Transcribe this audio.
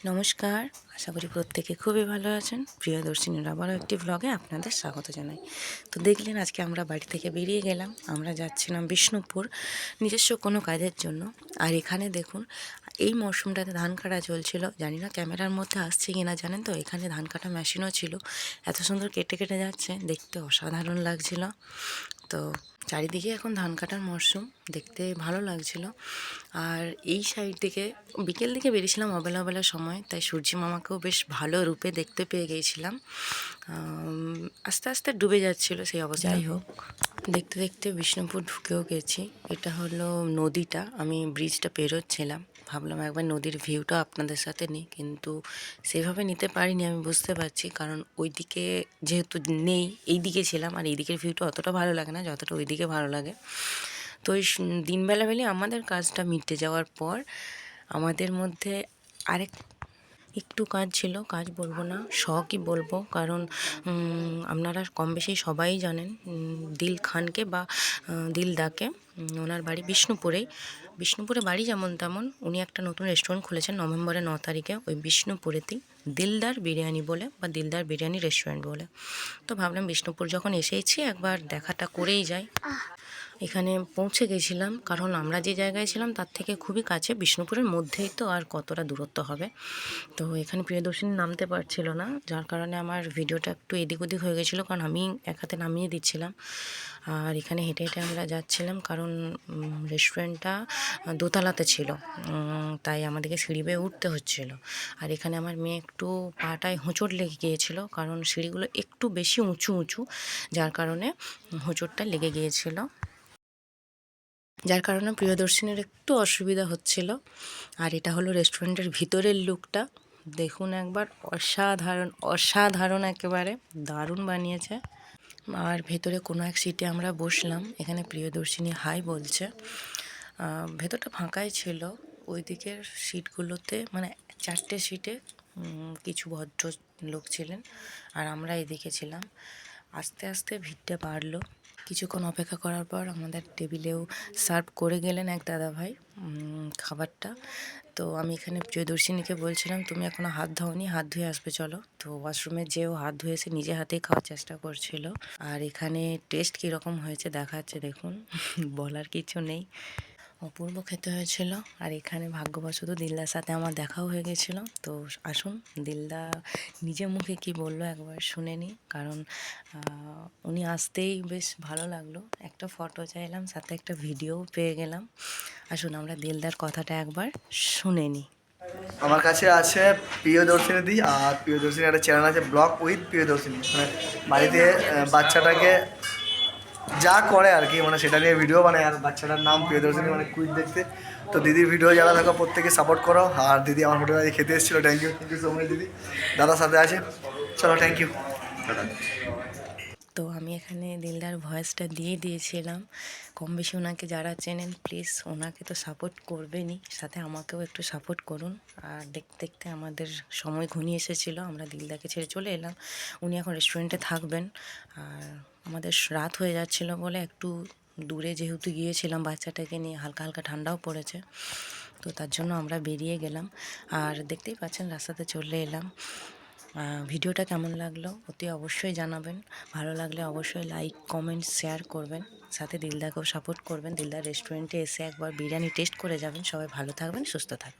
নমস্কার, আশা করি প্রত্যেকে খুবই ভালো আছেন। প্রিয়দর্শিনীর আবারও একটি ভ্লগে আপনাদের স্বাগত জানাই। তো দেখলেন আজকে আমরা বাড়ি থেকে বেরিয়ে গেলাম। আমরা যাচ্ছিলাম বিষ্ণুপুর নিজস্ব কোনো কাজের জন্য। আর এখানে দেখুন, এই মরশুমটাতে ধান কাটা চলছিল। জানি না ক্যামেরার মধ্যে আসছে কি না, জানেন তো এখানে ধান কাটা মেশিনও ছিল। এত সুন্দর কেটে কেটে যাচ্ছে, দেখতে অসাধারণ লাগছিল। তো চারিদিকে এখন ধান কাটার মরশুম, দেখতে ভালো লাগছিল। আর এই সাইড থেকে বিকেল দিকে বেরিয়েছিলাম অবেলা অবেলার সময়, তাই সূর্যি মামাকেও বেশ ভালো রূপে দেখতে পেয়ে গিয়েছিলাম। আস্তে আস্তে ডুবে যাচ্ছিল সেই অবস্থা। যাই হোক, দেখতে দেখতে বিষ্ণুপুর ঢুকেও গেছি। এটা হলো নদীটা, আমি ব্রিজটা পেরোচ্ছিলাম, ভাবলাম একবার নদীর ভিউটা আপনাদের সাথে নিই, কিন্তু সেভাবে নিতে পারিনি। আমি বুঝতে পারছি, কারণ ওই দিকে যেহেতু নেই, এই দিকে ছিলাম, আর এই দিকের ভিউটা অতটা ভালো লাগে না যতটা ওই দিকে ভালো লাগে। তো ওই দিনবেলা আমাদের কাজটা মিটে যাওয়ার পর আমাদের মধ্যে আরেক একটু কাজ ছিল, কাজ বলবো না, শখই বলবো, কারণ আপনারা কম বেশি সবাই জানেন দিল খানকে বা দিলদাকে। ওনার বাড়ি বিষ্ণুপুরে বাড়ি যেমন তেমন। উনি একটা নতুন রেস্টুরেন্ট খুলেছেন নভেম্বরের 9 তারিখে ওই বিষ্ণুপুরেতেই, দিলদার বিরিয়ানি বলে বা দিলদার বিরিয়ানি রেস্টুরেন্ট বলে। তো ভাবলাম বিষ্ণুপুর যখন এসেইছি একবার দেখাটা করেই যাই। এখানে পৌঁছে গেছিলাম, কারণ আমরা যে জায়গায় ছিলাম তার থেকে খুবই কাছে, বিষ্ণুপুরের মধ্যেই, তো আর কতটা দূরত্ব হবে। তো এখানে প্রিয়দর্শিনী নামতে পারছিল না, যার কারণে আমার ভিডিওটা একটু এদিক ওদিক হয়ে গেছিলো, কারণ আমি এক হাতে নামিয়ে দিচ্ছিলাম। আর এখানে হেঁটে হেঁটে আমরা যাচ্ছিলাম, কারণ রেস্টুরেন্টটা দোতলাতে ছিল, তাই আমাদেরকে সিঁড়ি বেয়ে উঠতে হচ্ছিলো। আর এখানে আমার মেয়ে একটু পাটায় হোঁচট লেগে গিয়েছিলো, কারণ সিঁড়িগুলো একটু বেশি উঁচু উঁচু, যার কারণে হোঁচটটা লেগে গিয়েছিলো, যার কারণে প্রিয়দর্শিনীর একটু অসুবিধা হচ্ছিল। আর এটা হলো রেস্টুরেন্টের ভিতরের লুকটা, দেখুন একবার, অসাধারণ অসাধারণ, একেবারে দারুণ বানিয়েছে। আর ভেতরে কোনো এক সিটে আমরা বসলাম, এখানে প্রিয়দর্শিনী হাই বলছে। ভেতরটা ফাঁকাই ছিল, ওই দিকের সিটগুলোতে মানে 4টে সিটে কিছু ভদ্র লোক ছিলেন, আর আমরা এদিকে ছিলাম। আস্তে আস্তে ভিড়টা বাড়লো। কিছুক্ষণ অপেক্ষা করার পর আমাদের টেবিলেও সার্ভ করে গেলেন এক দাদাভাই খাবারটা। তো আমি এখানে প্রিয়দর্শিনীকে বলছিলাম, তুমি এখনও হাত ধোওনি, হাত ধুয়ে আসবে চলো। তো ওয়াশরুমে যেও হাত ধুয়েছে, নিজে হাতেই খাওয়ার চেষ্টা করছিল। আর এখানে টেস্ট কীরকম হয়েছে দেখাচ্ছে, দেখুন বলার কিছু নেই, অপূর্ব খেতে হয়েছিল। আর এখানে ভাগ্যবশত দিলদার সাথে আমার দেখাও হয়ে গেছিলো। তো আসুন দিলদা নিজে মুখে কি বললো একবার শুনে নিই, কারণ উনি আসতেই বেশ ভালো লাগলো। একটা ফটো চাইলাম, সাথে একটা ভিডিও পেয়ে গেলাম। আসুন আমরা দিলদার কথাটা একবার শুনে নিই। আমার কাছে আছে প্রিয়দর্শিনী দি, আর প্রিয়দর্শিনী একটা চ্যানেল আছে ব্লগ উইথ প্রিয়দর্শিনী, মানে বাড়িতে বাচ্চাটাকে যা করে আর কি, মানে সেটা নিয়ে ভিডিও বানায়। আর বাচ্চাটার নাম প্রিয়দর্শিনী, মানে কুইজ দেখতে। তো দিদির ভিডিও যারা থাকো প্রত্যেকে সাপোর্ট করো। আর দিদি আমার হোটেলে আজকে খেতে এসেছিলো, থ্যাংক ইউ সো মাচ দিদি। দাদার সাথে আছে, চলো থ্যাংক ইউ। তো আমি এখানে দিলদার ভয়েসটা দিয়ে দিয়েছিলাম। কম বেশি ওনাকে যারা চেনেন প্লিজ ওনাকে তো সাপোর্ট করবেনই, সাথে আমাকেও একটু সাপোর্ট করুন। আর দেখতে দেখতে আমাদের সময় ঘনিয়ে এসেছিলো, আমরা দিলদাকে ছেড়ে চলে এলাম। উনি এখন রেস্টুরেন্টে থাকবেন। আর আমাদের রাত হয়ে যাচ্ছিলো বলে একটু দূরে যেহেতু গিয়েছিলাম বাচ্চাটাকে নিয়ে, হালকা হালকা ঠান্ডাও পড়েছে, তো তার জন্য আমরা বেরিয়ে গেলাম। আর দেখতেই পাচ্ছেন রাস্তাতে চলে এলাম। ভিডিওটা কেমন লাগলো অতি অবশ্যই জানাবেন। ভালো লাগলে অবশ্যই লাইক কমেন্ট শেয়ার করবেন, সাথে দিলদাকেও সাপোর্ট করবেন। দিলদার রেস্টুরেন্টে এসে একবার বিরিয়ানি টেস্ট করে যাবেন। সবাই ভালো থাকবেন, সুস্থ থাকবেন।